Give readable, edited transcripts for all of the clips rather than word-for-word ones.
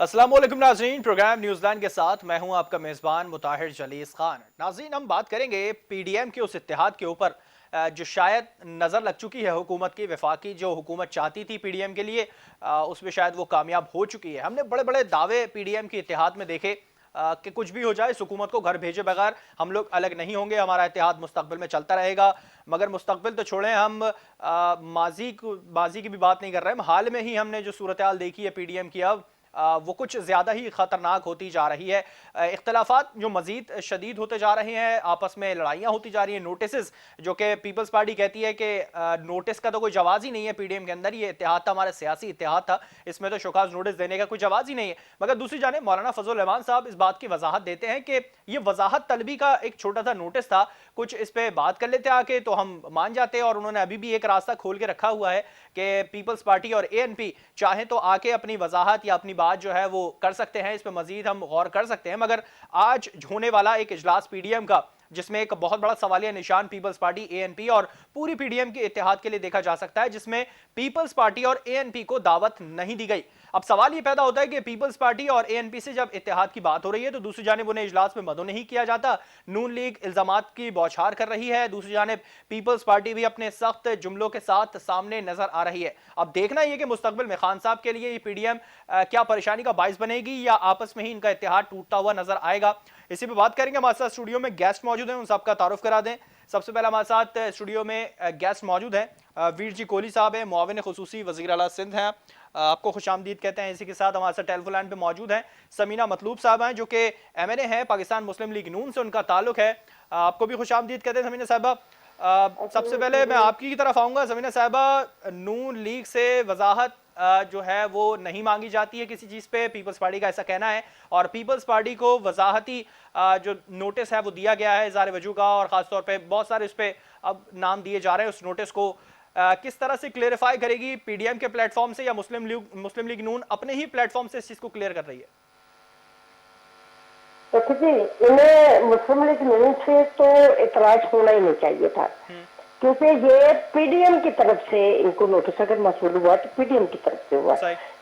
अस्सलाम वालेकुम नाज़रीन, प्रोग्राम न्यूज़लैंड के साथ मैं हूं आपका मेज़बान मुताहिर जलीस खान। नाज़रीन, हम बात करेंगे पीडीएम के उस इत्तेहाद के ऊपर जो शायद नज़र लग चुकी है हुकूमत की। वफाकी जो हुकूमत चाहती थी पीडीएम के लिए, उसमें शायद वो कामयाब हो चुकी है। हमने बड़े बड़े दावे पीडीएम के इत्तेहाद में देखे कि कुछ भी हो जाए इस हुकूमत को घर भेजे बगैर हम लोग अलग नहीं होंगे, हमारा इत्तेहाद मुस्तकबिल में चलता रहेगा। मगर मुस्तकबिल तो छोड़ें, हम माजी की भी बात नहीं कर रहे। हम हाल में ही हमने जो सूरत हाल देखी है पीडीएम की, अब वो कुछ ज़्यादा ही ख़तरनाक होती जा रही है। इख्तलाफात जो मज़ीद शदीद होते जा रहे हैं, आपस में लड़ाइयाँ होती जा रही हैं। नोटिस जो कि पीपल्स पार्टी कहती है कि नोटिस का तो कोई जवाज़ ही नहीं है पीडीएम के अंदर, ये इत्तेहाद था, हमारा सियासी इत्तेहाद था, इसमें तो शोकाज नोटिस देने का कोई जवाज़ ही नहीं है। मगर दूसरी जानिब मौलाना फजल रहमान साहब इस बात की वजाहत देते हैं कि ये वजाहत तलबी का एक छोटा सा नोटिस था, कुछ इस पर बात कर लेते आके तो हम मान जाते। और उन्होंने अभी भी एक रास्ता खोल के रखा हुआ है कि पीपल्स पार्टी और एएनपी चाहे तो आके अपनी वजाहत या अपनी बात जो है वो कर सकते हैं, इस पर मजीद हम गौर कर सकते हैं। मगर आज होने वाला एक इजलास पीडीएम का, जिसमें एक बहुत बड़ा सवालिया निशान पीपल्स पार्टी, एएनपी और पूरी पीडीएम के इत्तेहाद के लिए देखा जा सकता है, जिसमें पीपल्स पार्टी और एएनपी को दावत नहीं दी गई। अब सवाल यह पैदा होता है कि पीपल्स पार्टी और एएनपी से जब इत्तेहाद की बात हो रही है तो दूसरी जानिब उन्हें इजलास में मदो नहीं किया जाता। नून लीग इल्जामात की बौछार कर रही है, दूसरी जानिब पीपल्स पार्टी भी अपने सख्त जुमलों के साथ सामने नजर आ रही है। अब देखना यह कि मुस्तकबिल में खान साहब के लिए ये पीडीएम क्या परेशानी का बाइस बनेगी या आपस में ही इनका इत्तेहाद टूटता हुआ नजर आएगा। इसी पे बात करेंगे। हमारे साथ स्टूडियो में गेस्ट मौजूद हैं, उन सबका तारुफ करा दें। सबसे पहले हमारे साथ स्टूडियो में गेस्ट मौजूद हैं, वीर जी कोहली साहब हैं, मुआविन खुसूसी वज़ीर आला सिंध हैं, आपको खुशामदीद कहते हैं। इसी के साथ हमारे साथ टेलीफोन लाइन पे मौजूद हैं समीना मतलूब साहब हैं, जो कि एमएनए हैं, पाकिस्तान मुस्लिम लीग नून से उनका ताल्लुक है। आपको भी खुशामदीद कहते हैं समीना साहबा। सबसे पहले मैं आपकी की तरफ आऊंगा समीना साहबा। नून लीग से वजाहत जो है वो नहीं मांगी जाती है किसी चीज़ पे, पीपल्स पार्टी का ऐसा कहना है, और पीपल्स पार्टी को वजाहती जो नोटिस है वो दिया गया है इज़हार वजू का, और ख़ासतौर पे बहुत सारे उस पर अब नाम दिए जा रहे हैं। उस नोटिस को किस तरह से क्लियरिफाई करेगी पीडीएम के प्लेटफॉर्म से, या मुस्लिम लीग नून अपने ही प्लेटफॉर्म से इस चीज़ को क्लियर कर रही है? देखिए जी, इन्हें मुस्लिम लीग नून से तो इतराज होना ही नहीं चाहिए था, क्योंकि ये पीडीएम की तरफ से इनको नोटिस अगर मसूल हुआ तो पीडीएम की तरफ से हुआ।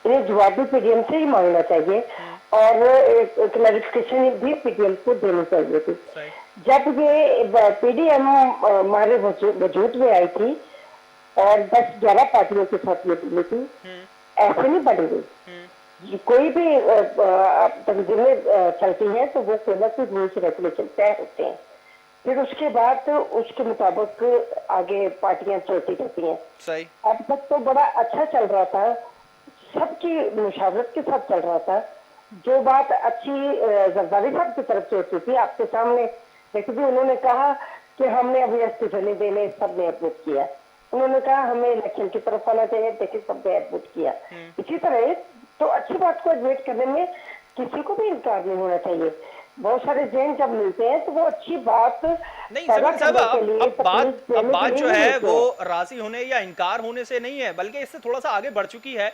इन्हें जवाब भी पीडीएम से ही मांगना चाहिए और क्लैरिफिकेशन भी पीडीएम को देनी चाहिए थी। जब ये पीडीएम हमारे वजूद में आई थी और 10-11 पार्टियों के साथ ये मिली थी, ऐसे नहीं बनी गई। कोई भी तंजीमें चलती हैं तो वो कोई ना कोई रूल्स रेगुलेशन तय होते हैं, फिर उसके बाद उसके मुताबिक आगे पार्टियां चलती रहती हैं। सही। अब तक तो बड़ा अच्छा चल रहा था, सबकी मुशावरत के साथ चल रहा था। जो बात अच्छी जरदारी साहब की तरफ से होती थी, आपके सामने देखिए, उन्होंने कहा कि हमने अभी इस्तीफे नहीं देने, सबने एडमिट किया। उन्होंने कहा हमें इलेक्शन की तरफ आना चाहिए, देखिए सबने एडमिट किया। इसी तरह तो अच्छी बात को एडमिट करने में किसी को भी इनकार नहीं होना चाहिए। बहुत सारे जैन जब मिलते हैं तो वो अच्छी बात नहीं समीर साहब, अब बात जो है वो राजी होने या इनकार होने से नहीं है, बल्कि इससे थोड़ा सा आगे बढ़ चुकी है।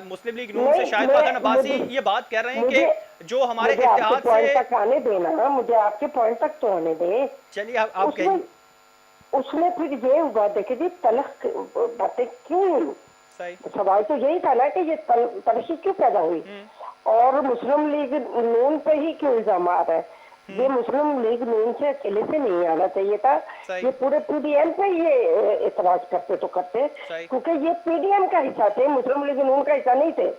मुस्लिम लीग नून से शाहिद फातन अब्बासी ये बात कह रहे हैं कि जो हमारे इत्तेहाद से तक आने देना, मुझे आपके पॉइंट तक तो आने दे। चलिए आप कहिए। उसमें फिर ये हुआ, देखिए जी, तलख बातें क्यों, सवाल तो यही था ना कि ये तलखी क्यों पैदा हुई और मुस्लिम लीग नून पे ही क्यों इल्जाम आ रहा है। ये मुस्लिम लीग नून से अकेले से नहीं आना चाहिए था, ये पूरे पीडीएम पे ये इतराज करते तो करते, क्योंकि ये पीडीएम का हिस्सा थे, मुस्लिम लीग नून का हिस्सा नहीं थे।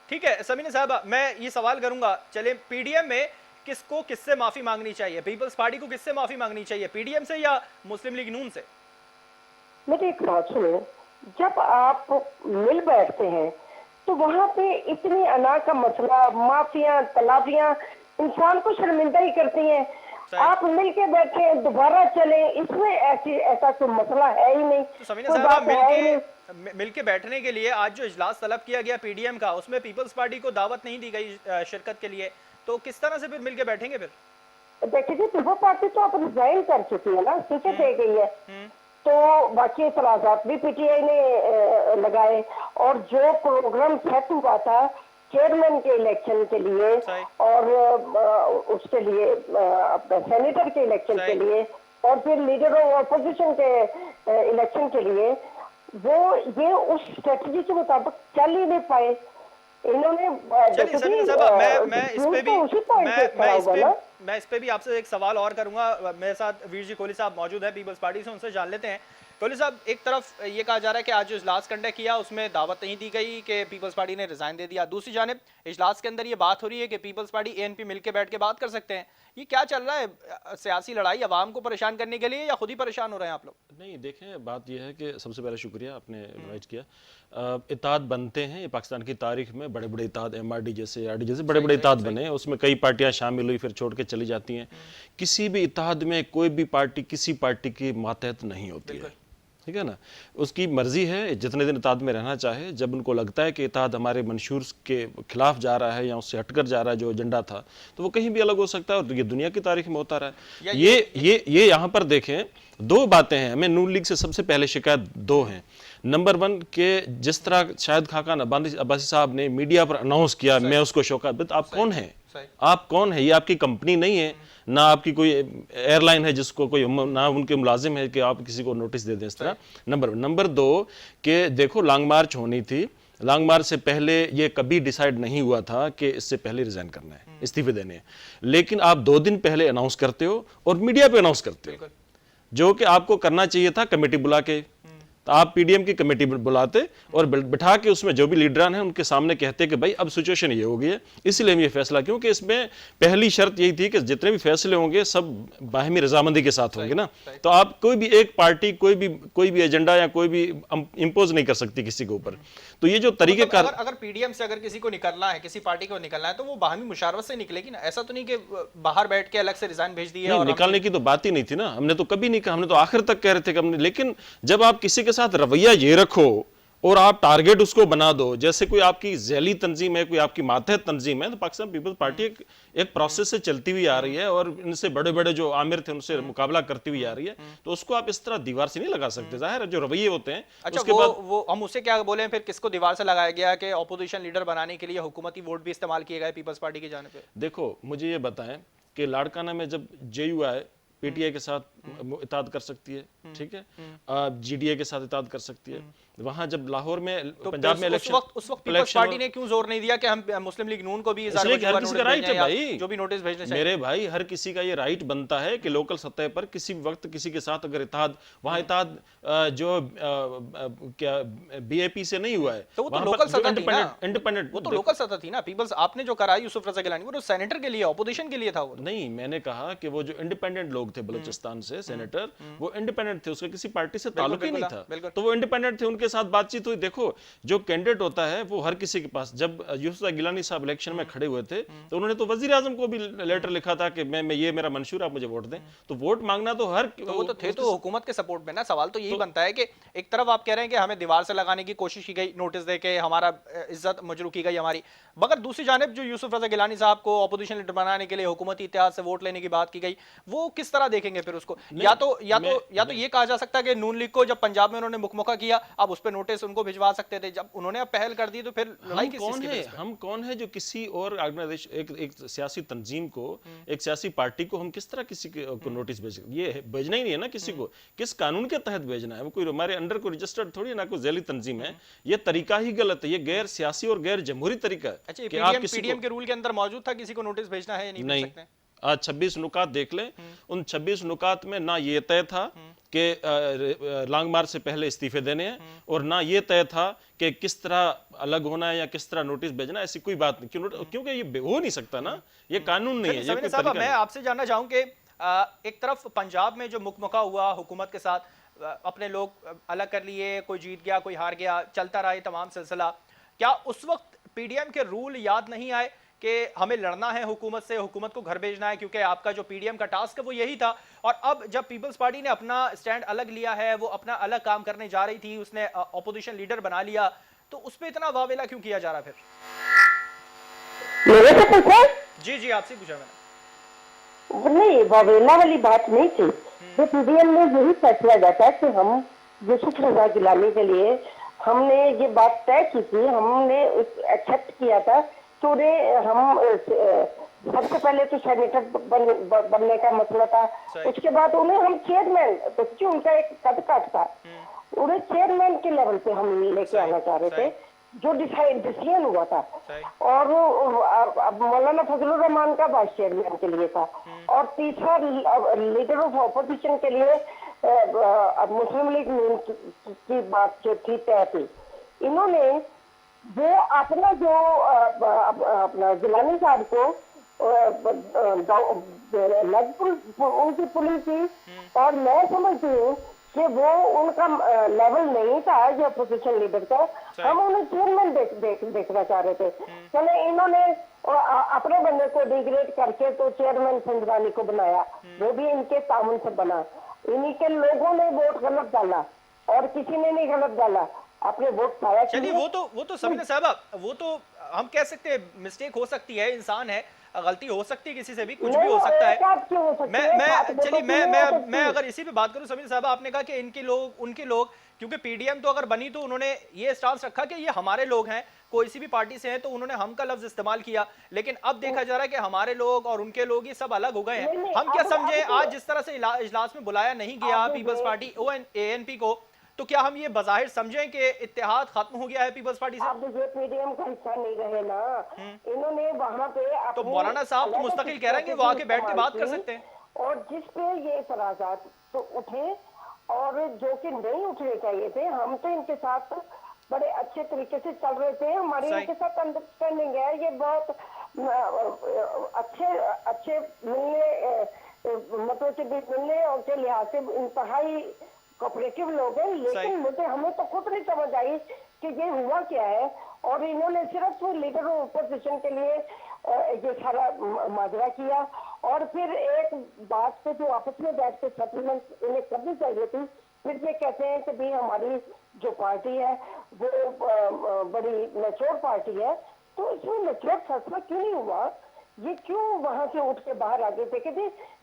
ठीक है समीना साहब, मैं ये सवाल करूंगा, चले पीडीएम में किसको किससे माफी मांगनी चाहिए, पीपल्स पार्टी को किससे माफी मांगनी चाहिए, पीडीएम से या मुस्लिम लीग नून से? मेरी एक बात सुनो, जब आप मिल बैठते हैं तो वहां पे इतनी अना का मसला, माफिया तलाफियां इंसान को शर्मिंदा ही करती हैं। आप मिलके बैठे दोबारा चले, इसमें ऐसा कोई मसला है ही नहीं। तो समीना साहब, मिलके बैठने के लिए आज जो इजलास तलब किया गया पीडीएम का, उसमें पीपल्स पार्टी को दावत नहीं दी गई शिरकत के लिए, तो किस तरह से फिर मिलके बैठेंगे? फिर देखिए, पीपल्स पार्टी तो अब रिजाइन कर चुकी है ना, सीटें दे गई है, तो बाकी इतराजात भी पीटीआई ने लगाए, और जो प्रोग्राम सेट हुआ था चेयरमैन के इलेक्शन के लिए और उसके लिए सेनेटर के इलेक्शन के लिए और फिर लीडर ऑफ अपोजिशन के इलेक्शन के लिए, वो ये उस स्ट्रेटजी के मुताबिक चल ही नहीं पाए। इन्होंने चलिए जैसे समीना कि साहब, मैं इस पे भी तो उसी पॉइंट पे खड़ा होगा ना। मैं इस पे भी आपसे एक सवाल और करूंगा। मेरे साथ वीर जी कोहली साहब मौजूद है पीपल्स पार्टी से, उनसे जान लेते हैं। कोहली साहब, एक तरफ ये कहा जा रहा है कि आज जो इजलास कंडक्ट किया उसमें दावत नहीं दी गई कि पीपल्स पार्टी ने रिजाइन दे दिया, दूसरी जानिब इजलास के अंदर ये बात हो रही है कि पीपल्स पार्टी एएनपी मिलकर बैठ के बात कर सकते हैं। ये क्या चल रहा है? सियासी लड़ाई अवाम को परेशान करने के लिए या खुद ही परेशान हो रहे हैं आप लोग? नहीं, देखें, बात यह है कि सबसे पहले शुक्रिया आपने इनवाइट किया। इत्तेहाद बनते हैं, ये पाकिस्तान की तारीख में बड़े बड़े इत्तेहाद, एमआरडी जैसे, आरडी जैसे बड़े बड़े इत्तेहाद बने हैं, उसमें कई पार्टियां शामिल हुई फिर छोड़ के चली जाती हैं। किसी भी इत्तेहाद में कोई भी पार्टी किसी पार्टी की मातहत नहीं होती है, ठीक है ना। उसकी मर्जी है जितने दिन इत्तेहाद में रहना चाहे। जब उनको लगता है कि इत्तेहाद हमारे मंशूर के खिलाफ जा रहा है या उससे हटकर जा रहा है जो एजेंडा था, तो वो कहीं भी अलग हो सकता है, और ये दुनिया की तारीख में होता रहा है। ये यहाँ पर देखें, दो बातें हैं। हमें नून लीग से सबसे पहले शिकायत दो हैं। नंबर 1 के जिस तरह शाहिद खाकान अब्बासी साहब ने मीडिया पर अनाउंस किया, मैं उसको शौकत, आप कौन है? आप कौन है? ये आपकी कंपनी नहीं है, ना आपकी कोई एयरलाइन है जिसको कोई, ना उनके मुलाजिम है कि आप किसी को नोटिस दे दें इस तरह। नंबर 2 के देखो, लॉन्ग मार्च होनी थी, लॉन्ग मार्च से पहले ये कभी डिसाइड नहीं हुआ था कि इससे पहले रिजाइन करना है, इस्तीफे देने हैं, लेकिन आप 2 दिन पहले अनाउंस करते हो और मीडिया पे अनाउंस करते हो, जो कि आपको करना चाहिए था कमेटी बुला के। तो आप पीडीएम की कमेटी बुलाते और बिठा के उसमें जो भी लीडरान हैं उनके सामने कहते कि भाई अब सिचुएशन ये हो गई है, इसलिए हम ये फैसला, क्योंकि इसमें पहली शर्त यही थी कि जितने भी फैसले होंगे सब बाहमी रजामंदी के साथ होंगे ना। तो आप कोई भी एक पार्टी कोई भी एजेंडा या कोई भी इंपोज नहीं कर सकती किसी के ऊपर। तो ये जो तरीके का, अगर पीडीएम से अगर किसी को निकलना है, किसी पार्टी को निकलना है, तो वो बाहमी मुशावरत से निकलेगी ना। ऐसा तो नहीं कि बाहर बैठ के अलग से रिजाइन भेज दिया। नहीं, निकालने की तो बात ही नहीं थी ना। हमने तो कभी नहीं कहा, हमने तो आखिर तक कह रहे थे कि हमने, लेकिन जब आप किसी के साथ रवैया ये रखो और आप टारगेट उसको बना दो, जैसे कोई आपकी जैली तंजीम है, कोई आपकी मातहत तंजीम है, तो पाकिस्तान पीपल्स पार्टी एक प्रोसेस से चलती हुई आ रही है और इनसे बड़े बड़े जो आमिर थे उनसे मुकाबला करती हुई आ रही है। तो उसको आप इस तरह दीवार से नहीं लगा सकते। जाहिर है जो रवैये होते हैं। अच्छा, उसके बाद वो हम उससे क्या बोले फिर, किसको दीवार से लगाया गया कि ऑपोजिशन लीडर बनाने के लिए हुकूमती वोट भी इस्तेमाल किए गए पीपल्स पार्टी की जानिब से? देखो, मुझे ये बताएं कि लाड़काना में जब जेयू आए, पीटीआई के साथ इत्तेहाद कर सकती है, ठीक है, जीडीए के साथ इत्तेहाद कर सकती है। वहां जब लाहौर में, तो पंजाब में इलेक्शन, उस वक्त पीपल्स पार्टी ने क्यों जोर नहीं दिया कि हम मुस्लिम लीग नून को भी हर किसी का राइट है भाई, जो भी नोटिस भेजने चाहिए? मेरे भाई, हर किसी का ये राइट बनता है कि लोकल सतह पर किसी वक्त किसी के साथ अगर इत्तेहाद, वहां इत्तेहाद जो क्या बीएपी से नहीं हुआ है, तो वो तो लोकल सतह थी ना, इंडिपेंडेंट, वो तो लोकल सतह थी ना। पीपल्स आपने जो करा यूसुफ रजा गिलानी, वो तो सेनेटर के लिए, ऑपोजिशन के लिए था। वो नहीं, मैंने कहा कि वो जो इंडिपेंडेंट लोग थे बलूचिस्तान से, सेनेटर, वो इंडिपेंडेंट थे, उसका किसी पार्टी से ताल्लुक ही नहीं था, तो वो इंडिपेंडेंट थे, उनके साथ बातचीत हुई। देखो, जो कैंडिडेट होता है वो हर किसी के पास, जब यूसुफ गिलानी साहब इलेक्शन में खड़े हुए थे तो उन्होंने तो वजीर आजम को भी लेटर लिखा था कि मैं ये मेरा मंशूर, आप मुझे वोट दें। तो वोट मांगना तो हर, तो वो तो थे तो हुकूमत के सपोर्ट में ना। सवाल तो यही बनता है कि एक तरफ आप कह रहे हैं कि हमें दीवार से लगाने की कोशिश की गई, नोटिस देके हमारा इज्जत मजरू की गई हमारी, मगर दूसरी जानिब जो यूसुफ रजा गिलानी साहब को ऑपोजिशन लीडर बनाने के लिए हुकूमती इत्तेहाद से वोट लेने की बात की गई, वो किस तरह देखेंगे फिर उसको? या तो ये कहा जा सकता है कि नून लीग को जब पंजाब में उन्होंने मुकमौका किया, अब उस पर नोटिस उनको भिजवा सकते थे, जब उन्होंने पहल कर दी तो फिर लड़ाई किस चीज़ की वजह से? हम कौन है जो किसी और ऑर्गेनाइजेशन, एक सियासी तंजीम को, एक सियासी पार्टी को हम किस तरह किसी को नोटिस भेज, ये भेजना ही नहीं है ना किसी को। किस कानून के तहत भेजना है? वो कोई हमारे अंडर कोई रजिस्टर्ड थोड़ी ना, कोई जैली तंजीम है। ये तरीका ही गलत है, ये गैर सियासी और गैर जमहूरी तरीका है। अच्छा, पीडीएम के रूल के अंदर मौजूद था किसी को नोटिस भेजना है या नहीं भेज सकते? आज 26 नुकात देख लें, उन 26 नुकात में ना ये तय था कि लॉन्ग मार्च से पहले इस्तीफे देने हैं, और ना ये तय था कि किस तरह अलग होना है या किस तरह नोटिस भेजना है। ऐसी कोई बात नहीं, क्योंकि ये हो नहीं सकता ना, ये कानून नहीं है। ये कोई तरीका नहीं। मैं आपसे जानना चाहूं कि एक तरफ पंजाब में जो मुकमौका हुआ हुकूमत के साथ, अपने लोग अलग कर लिए, कोई जीत गया कोई हार गया, चलता रहा ये तमाम सिलसिला, क्या उस वक्त पीडीएम के रूल याद नहीं आए कि हमें लड़ना है हुकूमत से, हुकूमत को घर भेजना है, क्योंकि आपका जो पीडीएम का टास्क है वो यही था? और अब जब पीपल्स पार्टी ने अपना स्टैंड अलग लिया है, वो अपना अलग काम करने जा रही थी, उसने ऑपोजिशन लीडर बना लिया, तो उस पर इतना वावेला क्यों किया जा रहा फिर? मेरे से पूछा? जी आपसे पूछा मैंने। नहीं, वावेला वाली बात नहीं थी। तो पीडीएम में यही फैसला जाता है कि हम यूसुफ रजा गिलानी के लिए हमने ये बात तय की थी, हमने एक्सेप्ट किया था। तो हम सबसे पहले तो सेनेटर बनने का मसला था, उसके बाद उन्हें हम चेयरमैन, तो क्यों उनका एक कद काट था, उन्हें चेयरमैन के लेवल पे हम लेके आना चाह रहे थे जो डिसीजन हुआ था। सही। और अब मौलाना फजलुर रहमान का वाइस चेयरमैन के लिए था, और तीसरा लीडर ऑफ ऑपोजिशन के लिए अब मुस्लिम लीग नून की बात जो थी तय थी। इन्होंने वो अपना जो अपना जिलानी साहब को उनकी पुलिस थी, और मैं समझती हूँ कि वो उनका लेवल नहीं था जो अपोजिशन लीडर का। हम उन्हें चेयरमैन देखना चाह रहे थे। चले इन्होंने अपने बंदे को डिग्रेड करके तो चेयरमैन संजवानी को बनाया, वो भी इनके तामुन से बना। इन्हीं के लोगों ने वोट गलत डाला और किसी ने नहीं गलत डाला, अपने वोट पाया। चलिए वो तो समीना साहबा, वो तो हम कह सकते हैं मिस्टेक हो सकती है, इंसान है, गलती हो सकती है, किसी से भी कुछ भी हो सकता है। मैं अगर इसी पे बात करूं समीना साहबा, आपने कहा कि इनके लोग उनके लोग, क्योंकि पीडीएम तो अगर बनी तो उन्होंने ये स्टांस रखा कि ये हमारे लोग हैं, कोई सी भी पार्टी से हैं, तो उन्होंने हम का लफ्ज इस्तेमाल किया। लेकिन अब देखा जा रहा है कि हमारे लोग और उनके लोग ये सब अलग हो गए हैं। हम क्या समझे आज जिस तरह से इजलास में बुलाया नहीं गया पीपल्स पार्टी एएनपी को, तो क्या हम ये बज़ाहिर समझें कि इत्तेहाद खत्म हो गया है पीपल्स पार्टी से? अब ये पीडीएम का हिस्सा नहीं रहे ना, इन्होंने वहां पे तो मौलाना साहब तो मुस्तकिल कह रहे हैं कि वो आके बैठ के बात कर सकते हैं, और जिस पे ये इतराजात तो उठे और जो कि नहीं उठने चाहिए थे। हम तो इनके साथ बड़े अच्छे तरीके से चल रहे थे, हमारी इनके साथ अंडरस्टैंडिंग है। ये बहुत अच्छे मिलने मतलब के मिलने और के लिहाज से इंतहाई कोऑपरेटिव लोग हैं। लेकिन मुझे हमें तो खुद नहीं समझ आई कि ये हुआ क्या है, और इन्होंने सिर्फ लीडर ऑफ अपोजिशन के लिए ये सारा माजरा किया। और फिर एक बात पे जो आपस में बैठ के सेटलमेंट इन्हें करनी चाहिए थी, फिर ये कहते हैं कि भाई हमारी जो पार्टी है वो बड़ी मैच्योर पार्टी है। तो इसमें मैच्योर फैसला क्यों नहीं हुआ? ये क्यों वहां से उठ के बाहर आ गए थे कि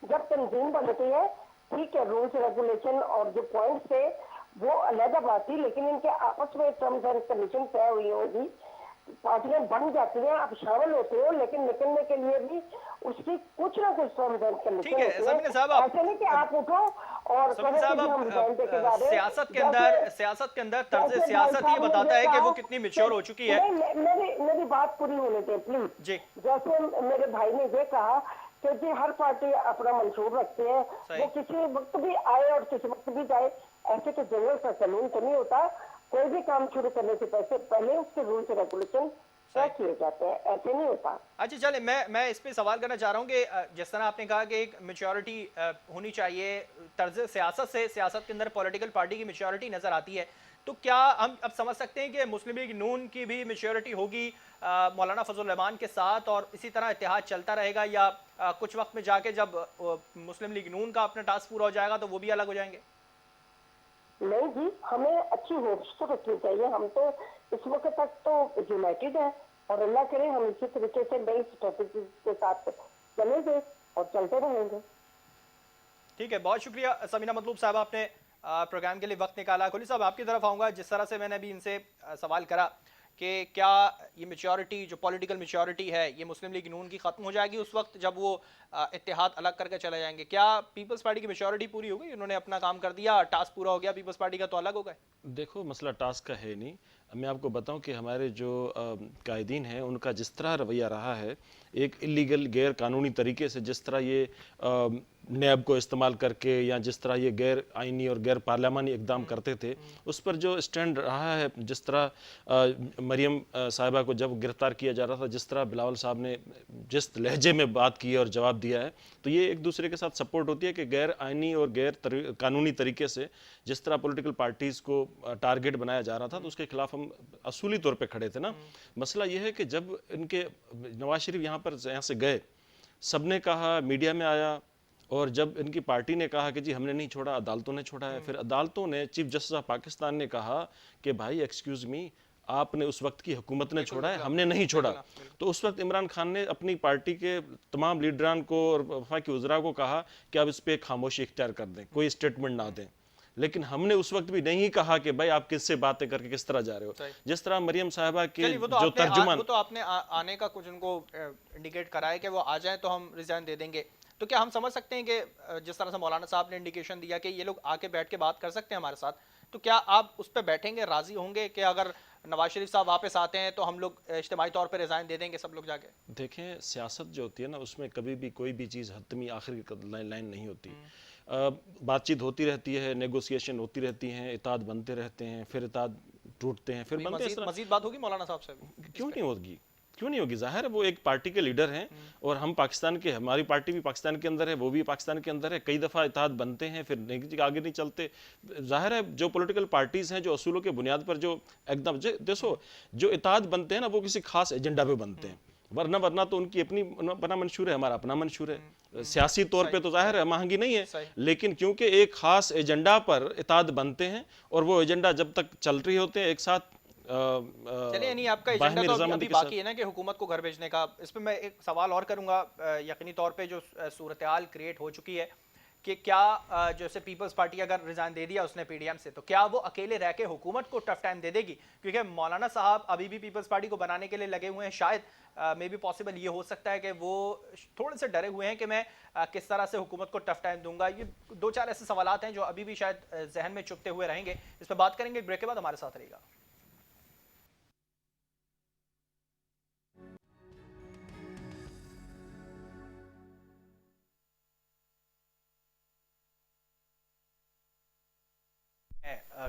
जब तंजीम बनती है, ठीक है, रूल्स रेगुलेशन और जो पॉइंट्स थे वो अलग बात थी, लेकिन इनके आपस में टर्म्स एंड कंडीशन तय हुई होगी, पार्टियां बन जाती हैं, आप शामिल होते हो, लेकिन निकलने के लिए भी उसकी कुछ ना कुछ टर्म्स एंड कंडीशन होती है। ऐसे नहीं कि आप उठो और सियासत के अंदर तर्ज सियासत ये बताता है कि वो कितनी मैच्योर हो चुकी है। मेरी बात पूरी होने दें प्लीज जी। जैसे मेरे भाई ने ये कहा कि जी हर पार्टी अपना मंशूर रखती है, वो किसी वक्त भी आए और किसी वक्त भी जाए। ऐसे तो जनरल का कानून तो नहीं होता, कोई भी काम शुरू करने से पहले उसके रूल्स रेगुलेशन तय किए जाते हैं, ऐसे नहीं होता। अच्छा चले, मैं इस पे सवाल करना चाह रहा हूँ कि जिस तरह आपने कहा कि एक मैच्योरिटी होनी चाहिए, तर्ज सियासत से सियासत के अंदर पॉलिटिकल पार्टी की मैच्योरिटी नजर आती है, तो क्या हम अब समझ सकते हैं कि मुस्लिम लीग नून की भी मैच्योरिटी होगी मौलाना फजलुर रहमान के साथ, और इसी तरह इत्तेहाद चलता रहेगा, या कुछ वक्त में जाके जब मुस्लिम लीग नून का अपना टास्क पूरा हो जाएगा तो वो भी अलग हो जाएंगे? नहीं जी, हमें अच्छी होप्स तो रखनी चाहिए। हम तो इस वक्त तक तो यूनाइटेड है, और अल्लाह करे हम इसी तरीके से नई स्ट्रेटेजी के साथ चलेंगे और चलते रहेंगे। ठीक है, बहुत शुक्रिया समीना मतलूब साहब, आपने प्रोग्राम के लिए वक्त निकाला। कोहली साहब आपकी तरफ आऊँगा। जिस तरह से मैंने अभी इनसे सवाल करा कि क्या ये मैच्योरिटी जो पॉलिटिकल मैच्योरिटी है ये मुस्लिम लीग नून की ख़त्म हो जाएगी उस वक्त जब वो इत्तेहाद अलग करके चले जाएंगे? क्या पीपल्स पार्टी की मैच्योरिटी पूरी हो गई, उन्होंने अपना काम कर दिया, टास्क पूरा हो गया पीपल्स पार्टी का, तो अलग हो गए? देखो, मसला टास्क का है नहीं। मैं आपको बताऊं कि हमारे जो कायदीन हैं उनका जिस तरह रवैया रहा है, एक इलीगल गैर कानूनी तरीके से जिस तरह ये नैब को इस्तेमाल करके या जिस तरह ये गैर आइनी और गैर पार्लियामानी इकदाम करते थे, उस पर जो स्टैंड रहा है, जिस तरह मरियम साहिबा को जब गिरफ्तार किया जा रहा था, जिस तरह बिलावल साहब ने जिस लहजे में बात की और जवाब दिया है, तो ये एक दूसरे के साथ सपोर्ट होती है कि गैर आइनी और गैर कानूनी तरीके से जिस तरह पॉलिटिकल पार्टीज़ को टारगेट बनाया जा रहा था, तो उसके खिलाफ हम असूली तौर पे खड़े थे ना। मसला ये है कि जब इनके नवाज शरीफ यहाँ से गए, सबने कहा, मीडिया में आया, और जब इनकी पार्टी ने कहा कि जी हमने नहीं छोड़ा, अदालतों ने छोड़ा है, फिर अदालतों ने, चीफ जस्टिस ऑफ पाकिस्तान ने कहा कि भाई एक्सक्यूज मी, आपने उस वक्त की हुकूमत ने छोड़ा है, हमने नहीं छोड़ा। तो उस वक्त इमरान खान ने अपनी पार्टी के तमाम लीडरान को और वफाकी वज़रा को कहा कि अब इस पर खामोशी इख्तियार कर दें, कोई स्टेटमेंट ना दें। लेकिन हमने उस वक्त भी नहीं कहा कि भाई आप किससे बातें करके किस तरह जा रहे हो। जिस तरह मरियम साहिबा के जो तर्जुमान, वो तो आपने आने का कुछ उनको इंडिकेट करा है कि वो आ जाएं तो हम रिजाइन दे देंगे, तो क्या हम समझ सकते हैं कि जिस तरह से मौलाना साहब ने इंडिकेशन दिया कि ये लोग आके बैठ के बात कर सकते हैं हमारे साथ, तो क्या आप उस पर बैठेंगे, राजी होंगे कि अगर नवाज शरीफ साहब वापस आते हैं तो हम लोग इज्तिमाई तौर पर रिजाइन दे देंगे सब लोग जाके? देखें, सियासत जो होती है ना, उसमें कभी भी कोई भी चीज़ हतमी आखिर की लाइन नहीं होती। बातचीत होती रहती है, नेगोशिएशन होती रहती हैं, इताद बनते रहते हैं, फिर इताद टूटते हैं, फिर बनते हैं। मजीद बात होगी मौलाना साहब से? क्यों नहीं होगी, क्यों नहीं होगी? जाहिर है वो एक पार्टी के लीडर हैं और हम पाकिस्तान के, हमारी पार्टी भी पाकिस्तान के अंदर है, वो भी पाकिस्तान के अंदर है। कई दफ़ा इत्तेहाद बनते हैं, फिर आगे नहीं चलते। जाहिर है जो पॉलिटिकल पार्टीज़ हैं, जो असूलों के बुनियाद पर जो एकदम देखो, जो इत्तेहाद बनते हैं ना, वो किसी खास एजेंडा पे बनते हैं, वरना तो उनकी अपनी अपना मंशूर है, हमारा अपना मंशूर है। सियासी तौर पे तो जाहिर है महंगी नहीं है, लेकिन क्योंकि एक खास एजेंडा पर इत्तेहाद बनते हैं और वो एजेंडा जब तक चल रही होते हैं एक साथ। चलिए, नहीं आपका एजेंडा तो अभी बाकी है ना कि हुकूमत को घर भेजने का। इस पे मैं एक सवाल और करूंगा। यकीनी तौर पे जो सूरत हाल क्रिएट हो चुकी है कि क्या जैसे पीपल्स पार्टी अगर रिजाइन दे दिया उसने पीडीएम से, तो क्या वो अकेले रह के हुकूमत को टफ टाइम दे देगी? क्योंकि मौलाना साहब अभी भी पीपल्स पार्टी को बनाने के लिए लगे हुए हैं। शायद मे बी पॉसिबल ये हो सकता है कि वो थोड़े से डरे हुए हैं कि मैं किस तरह से हुकूमत को टफ टाइम दूंगा। ये दो चार ऐसे सवाल हैं जो अभी भी शायद जहन में चुभते हुए रहेंगे। इस पर बात करेंगे ब्रेक के बाद। हमारे साथ रहेगा।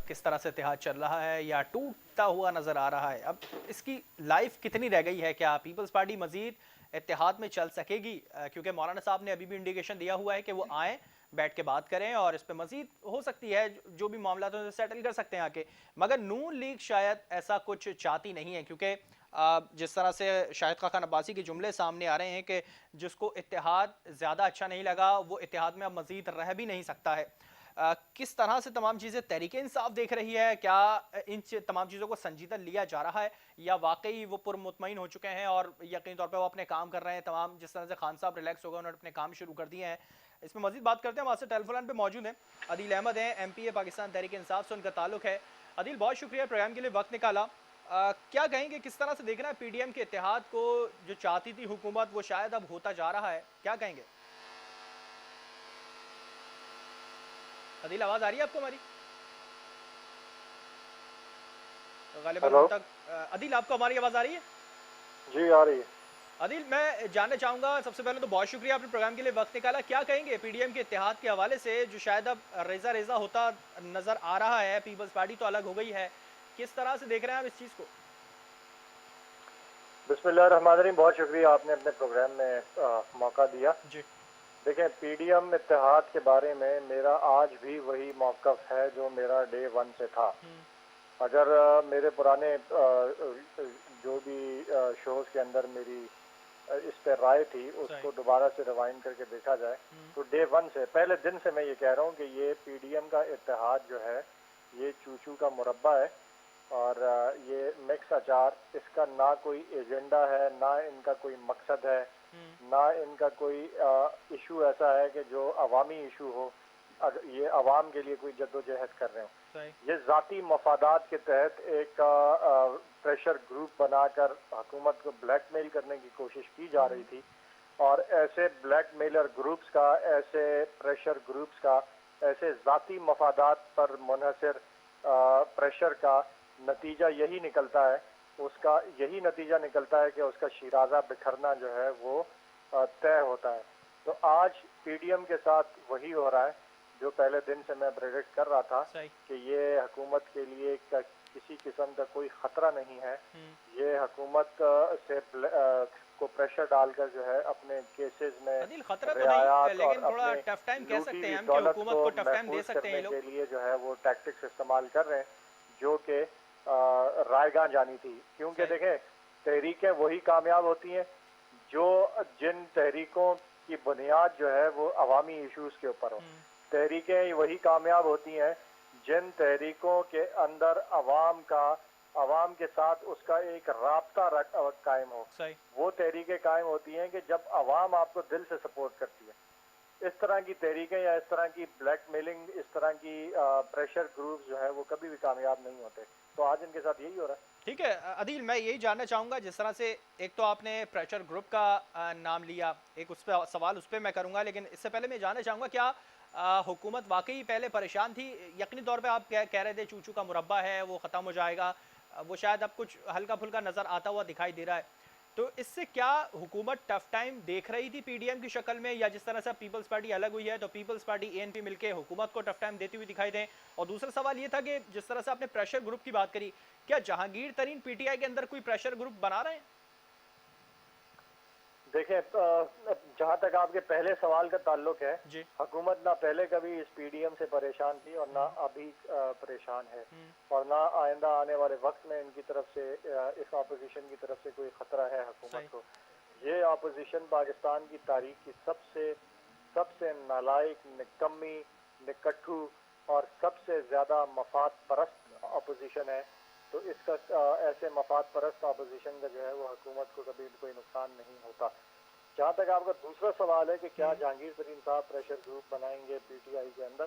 किस तरह से इत्तेहाद चल रहा है या टूटता हुआ नजर आ रहा है? अब इसकी लाइफ कितनी रह गई है? क्या पीपल्स पार्टी मजीद इत्तेहाद में चल सकेगी? क्योंकि मौलाना साहब ने अभी भी इंडिकेशन दिया हुआ है कि वो आए, बैठ के बात करें और इस पे मजीद हो सकती है जो भी मामला तो सेटल कर सकते हैं आके। मगर नून लीग शायद ऐसा कुछ चाहती नहीं है, क्योंकि जिस तरह से शाहिद खान अब्बासी के जुमले सामने आ रहे हैं कि जिसको इत्तेहाद ज़्यादा अच्छा नहीं लगा वो इत्तेहाद में अब मजीद रह भी नहीं सकता है। किस तरह से तमाम चीज़ें तहरीके इंसाफ देख रही है? क्या इन तमाम चीज़ों को संजीदा लिया जा रहा है या वाकई वो पुरमुतमईन हो चुके हैं और यकीनी तौर पे वो अपने काम कर रहे हैं? तमाम जिस तरह से खान साहब रिलैक्स हो गए, उन्होंने अपने काम शुरू कर दिए हैं। इसमें मजीद बात करते हैं। हमारे साथ टेलीफोन लाइन पे मौजूद हैं अदील अहमद हैं, MP है पाकिस्तान तहरीक इंसाफ से उनका ताल्लुक है। अदील, बहुत शुक्रिया प्रोग्राम के लिए वक्त निकाला। क्या कहेंगे, किस तरह से देख रहे हैं PDM के इत्तेहाद को? जो चाहती थी हुकूमत वो शायद अब होता जा रहा है, क्या कहेंगे? अदील, आवाज आ रही है आपको हमारी? तो गालिबन तक अदील, आपको हमारी आवाज आ रही है? जी आ रही है। अदील, मैं जानना चाहूंगा, सबसे पहले तो बहुत शुक्रिया आपने प्रोग्राम के लिए वक्त निकाला। क्या कहेंगे PDM के इत्तेहाद के हवाले से जो शायद अब रेजा रेजा होता नजर आ रहा है? पीपल्स पार्टी तो अलग हो गई है, किस तरह से देख रहे हैं आप इस चीज को? बिस्मिल्लाहिर्रहमानिर्रहीम, बहुत शुक्रिया आपने अपने प्रोग्राम में मौका दिया जी। देखें, PDM इत्तेहाद के बारे में मेरा आज भी वही मौक़िफ़ है जो मेरा डे 1 से था। अगर मेरे पुराने जो भी शोज़ के अंदर मेरी इस पर राय थी उसको दोबारा से रिवाइंड करके देखा जाए तो डे 1 से, पहले दिन से मैं ये कह रहा हूँ कि ये PDM का इत्तेहाद जो है ये चूचू का मुरब्बा है और ये मिक्स अचार। इसका ना कोई एजेंडा है, ना इनका कोई मकसद है, ना इनका कोई इशू ऐसा है कि जो अवामी इशू हो, ये अवाम के लिए कोई जद्दोजहद कर रहे हो। ये ज़ाती मफादात के तहत एक प्रेशर ग्रुप बनाकर हुकूमत को ब्लैकमेल करने की कोशिश की जा रही थी और ऐसे ब्लैकमेलर ग्रुप्स का, ऐसे प्रेशर ग्रुप्स का, ऐसे ज़ाती मफादात पर मुनहसर प्रेशर का नतीजा यही निकलता है, उसका यही नतीजा निकलता है कि उसका शिराजा बिखरना जो है वो तय होता है। तो आज PDM के साथ वही हो रहा है जो पहले दिन से मैं प्रेडिक्ट कर रहा था कि ये हुकूमत के लिए किसी किस्म का कोई खतरा नहीं है। ये हुकूमत से को प्रेशर डालकर जो है अपने केसेस में खतरा तो नहीं, लेकिन थोड़ा टफ टाइम कह सकते हैं हम कि हुकूमत को टफ टाइम दे सकते हैं के लिए जो है वो टैक्टिक्स इस्तेमाल कर रहे हैं जो कि रायगां जानी थी। क्योंकि देखें, तहरीकें वही कामयाब होती हैं जो जिन तहरीकों की बुनियाद जो है वो अवामी इश्यूज के ऊपर हो। तहरीकें वही कामयाब होती हैं जिन तहरीकों के अंदर अवाम के साथ उसका एक राब्ता कायम हो। वो तहरीकें कायम होती हैं कि जब अवाम आपको दिल से सपोर्ट करती है। इस तरह की तहरीकें या इस तरह की ब्लैकमेलिंग, इस तरह की प्रेशर ग्रुप्स जो है वो कभी भी कामयाब नहीं होते। तो आज इनके साथ यही हो रहा है। ठीक है अदील, मैं यही जानना चाहूँगा, जिस तरह से एक तो आपने प्रेशर ग्रुप का नाम लिया, एक उस पर सवाल उस पर मैं करूँगा, लेकिन इससे पहले मैं जानना चाहूँगा क्या हुकूमत वाकई पहले परेशान थी? यकीनी तौर पे आप कह रहे थे चूचू का मुरब्बा है वो ख़त्म हो जाएगा, वो शायद अब कुछ हल्का फुल्का नजर आता हुआ दिखाई दे रहा है। तो इससे क्या हुकूमत टफ टाइम देख रही थी पीडीएम की शक्ल में, या जिस तरह से पीपल्स पार्टी अलग हुई है तो पीपल्स पार्टी एएनपी मिलकर हुकूमत को टफ टाइम देती हुई दिखाई दें? और दूसरा सवाल ये था कि जिस तरह से आपने प्रेशर ग्रुप की बात करी, क्या जहांगीर तरीन पीटीआई के अंदर कोई प्रेशर ग्रुप बना रहे हैं? देखिए, जहाँ तक आपके पहले सवाल का ताल्लुक है, जी। हुकूमत ना पहले कभी इस पीडीएम से परेशान थी और ना अभी परेशान है, और ना आइंदा आने वाले वक्त में इनकी तरफ से इस ऑपोजिशन की तरफ से कोई खतरा है हुकूमत को। ये ऑपोजिशन पाकिस्तान की तारीख की सबसे नालायक, निकम्मी, निकट्ठू और सबसे ज्यादा मफाद परस्त ऑपोजिशन है। तो इसका ऐसे मफाद परस्त ऑपोजिशन का जो है वो हुकूमत को कभी कोई नुकसान नहीं होता। जहाँ तक आपका दूसरा सवाल है कि क्या जहांगीर तरीन साहब प्रेशर ग्रुप बनाएंगे पीटीआई के अंदर,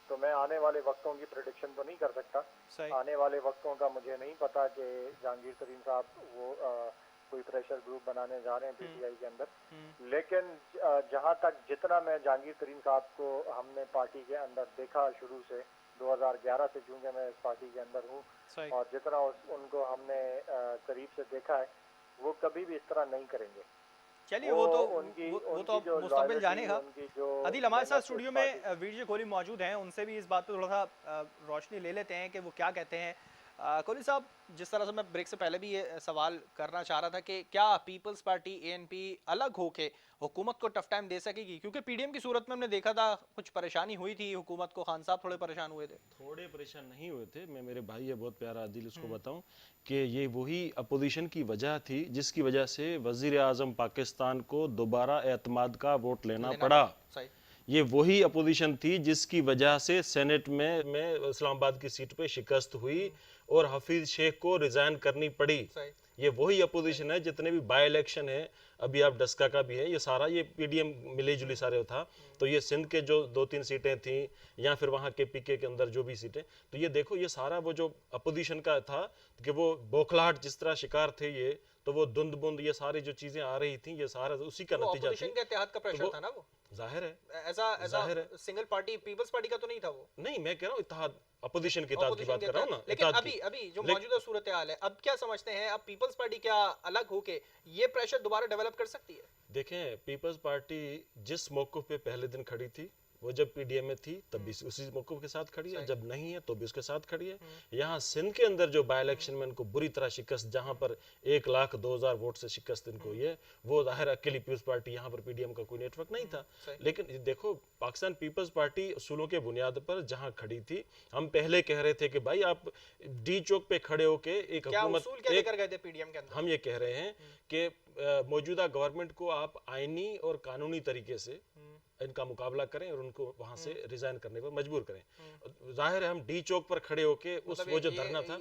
तो मैं आने वाले वक्तों की प्रेडिक्शन तो नहीं कर सकता। आने वाले वक्तों का मुझे नहीं पता कि जहांगीर तरीन साहब वो कोई प्रेशर ग्रुप बनाने जा रहे हैं पीटीआई के अंदर। लेकिन जहाँ तक जितना मैं जहांगीर तरीन साहब को हमने पार्टी के अंदर देखा शुरू से 2011 से, चूंकि मैं इस पार्टी के अंदर हूँ, और जितना उनको हमने करीब से देखा है, वो कभी भी इस तरह नहीं करेंगे। चलिए वो तो मुस्तकबिल जानेगा। अदील हमारे साथ स्टूडियो में वीडियो कोहली मौजूद हैं, उनसे भी इस बात पे थोड़ा सा रोशनी ले लेते हैं कि वो क्या कहते हैं। कोहली साहब, जिस तरह से मैं ब्रेक से पहले भी ये सवाल करना चाह रहा था कि क्या पीपल्स पार्टी एएनपी अलग होके हुकूमत को टफ टाइम दे सकेगी, क्योंकि पीडीएम की सूरत में हमने देखा था कुछ परेशानी हुई थी हुकूमत को, खान साहब थोड़े परेशान हुए थे। थोड़े परेशान नहीं हुए थे, मैं मेरे भाई है बहुत प्यारा आदिल, उसको बताऊं कि ये वही अपोजिशन की वजह थी जिसकी वजह से वजीर आजम पाकिस्तान को दोबारा एतमाद का वोट लेना पड़ा। ये वही अपोजिशन थी जिसकी वजह से सेनेट में इस्लामाबाद की सीट पे शिकस्त हुई और हफीज शेख को रिजाइन करनी पड़ी। ये वही अपोजिशन है। जितने भी बाय इलेक्शन है, अभी आप डस्का का भी है, ये सारा ये पीडीएम मिले जुली सारे था। तो ये सिंध के जो 2-3 सीटें थी, या फिर वहाँ के पीके के अंदर जो भी सीटें, तो ये देखो ये सारा वो जो अपोजिशन का था कि वो बौखलाहट जिस तरह शिकार थे ये, तो वो धुंध बुंद ये सारी जो चीजें आ रही थी, ये सारा उसी का नतीजा था। इत्तेहाद का प्रेशर था ना, वो जाहिर है जाहिर है, सिंगल पार्टी पीपल्स पार्टी का तो नहीं था वो। नहीं, मैं कह रहा हूँ इत्तेहाद, अपोजिशन की इत्तेहाद की बात कर रहा हूँ ना। लेकिन अभी जो मौजूदा सूरत हाल है, अब क्या समझते हैं, अब पीपल्स पार्टी क्या अलग होके ये प्रेशर दोबारा डेवलप कर सकती है? देखें, पीपल्स पार्टी जिस मौक़िफ़ पे पहले दिन खड़ी थी, वो जब पीडीएम में थी तब भी उसी मौक़िफ़ के साथ खड़ी है, जब नहीं है तो भी उसके साथ खड़ी है। यहाँ सिंध के अंदर जो बाय इलेक्शन में इनको बुरी तरह शिकस्त, जहाँ पर 1,02,000 वोट से शिकस्त इनको हुई है, वो जाहिर अकेली पीपल्स पार्टी, यहाँ पर पीडीएम का कोई नेटवर्क नहीं था। लेकिन देखो, पाकिस्तान पीपल्स पार्टी उसूलों के बुनियाद पर जहाँ खड़ी थी, हम पहले कह रहे थे कि भाई आप डी चौक पे खड़े होके एक हुकूमत लेकर गए थे पीडीएम के अंदर। हम ये कह रहे हैं कि मौजूदा गवर्नमेंट को आप आईनी और कानूनी तरीके से इनका मुकाबला करें और उनको वहां से रिजाइन करने पर मजबूर करें। जाहिर है हम डी चौक पर खड़े होके वो जो धरना था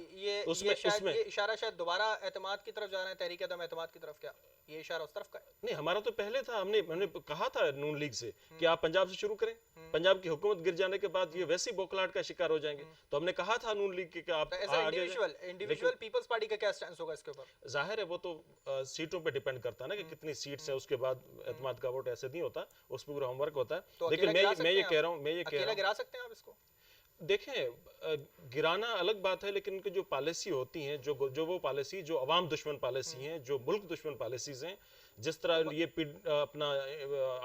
उसमें ये इशारा शायद दोबारा एतमाद की तरफ जा रहे हैं, तहरीक अदम एतमाद की तरफ, क्या ये इशारा उस तरफ का है? नहीं, हमारा तो पहले था, हमने कहा था नून लीग से कि आप पंजाब से शुरू करें। पंजाब की हुकूमत गिर जाने के बाद ये वैसी बौखलाहट का शिकार हो जाएंगे, तो हमने कहा था नून लीग के कि आप इंडिविजुअल पीपल्स पार्टी का क्या स्टैंड होगा इसके ऊपर? जाहिर है वो तो सीटों पे डिपेंड करता है ना कि कितनी सीट्स है, उसके बाद एतमाद का वोट ऐसे नहीं होता, उस पर पूरा होमवर्क होता है। तो लेकिन मैं ये कह रहा हूँ, गिरा सकते हैं आप इसको? देखें, गिराना अलग बात है, लेकिन उनकी जो पॉलिसी होती हैं, जो वो पॉलिसी जो अवाम दुश्मन पॉलिसी हैं, जो मुल्क दुश्मन पॉलिसीज हैं, जिस तरह ये अपना